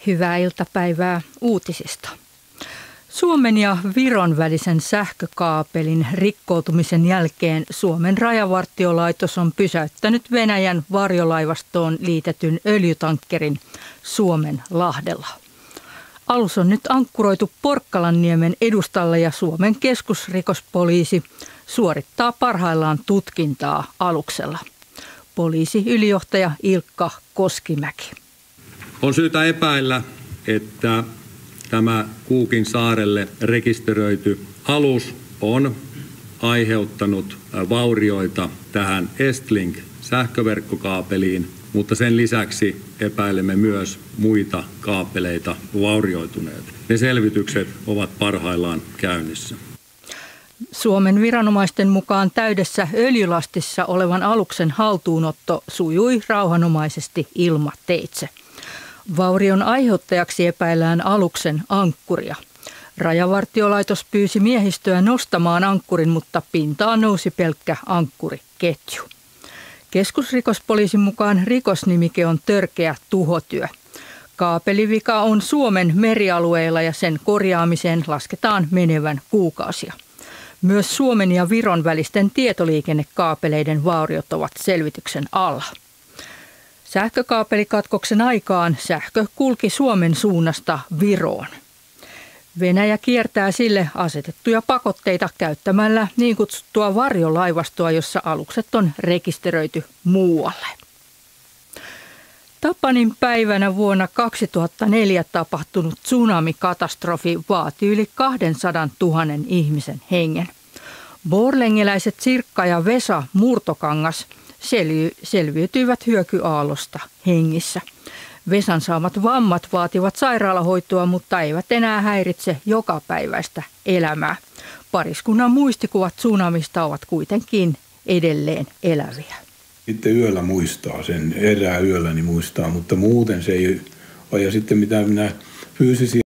Hyvää iltapäivää uutisista. Suomen ja Viron välisen sähkökaapelin rikkoutumisen jälkeen Suomen rajavartiolaitos on pysäyttänyt Venäjän varjolaivastoon liitetyn öljytankkerin Suomenlahdella. Alus on nyt ankkuroitu Porkkalanniemen edustalle ja Suomen keskusrikospoliisi suorittaa parhaillaan tutkintaa aluksella. Poliisiylijohtaja Ilkka Koskimäki. On syytä epäillä, että tämä Cookin saarelle rekisteröity alus on aiheuttanut vaurioita tähän Estlink-sähköverkkokaapeliin, mutta sen lisäksi epäilemme myös muita kaapeleita vaurioituneet. Ne selvitykset ovat parhaillaan käynnissä. Suomen viranomaisten mukaan täydessä öljylastissa olevan aluksen haltuunotto sujui rauhanomaisesti ilmateitse. Vaurion aiheuttajaksi epäillään aluksen ankkuria. Rajavartiolaitos pyysi miehistöä nostamaan ankkurin, mutta pintaan nousi pelkkä ankkuriketju. Keskusrikospoliisin mukaan rikosnimike on törkeä tuhotyö. Kaapelivika on Suomen merialueilla ja sen korjaamiseen lasketaan menevän kuukausia. Myös Suomen ja Viron välisten tietoliikennekaapeleiden vauriot ovat selvityksen alla. Sähkökaapelikatkoksen aikaan sähkö kulki Suomen suunnasta Viroon. Venäjä kiertää sille asetettuja pakotteita käyttämällä niin kutsuttua varjolaivastoa, jossa alukset on rekisteröity muualle. Tapanin päivänä vuonna 2004 tapahtunut tsunamikatastrofi vaati yli 200 000 ihmisen hengen. Borlengeläiset Sirkka ja Vesa Murtokangas selviytyivät hyökyaallosta hengissä. Vesan saamat vammat vaativat sairaalahoitoa, mutta eivät enää häiritse jokapäiväistä elämää. Pariskunnan muistikuvat tsunamista ovat kuitenkin edelleen eläviä. Sitten yöllä muistaa sen, erää yölläni muistaa, mutta muuten se ei ole. Ja sitten mitä minä fyysisiä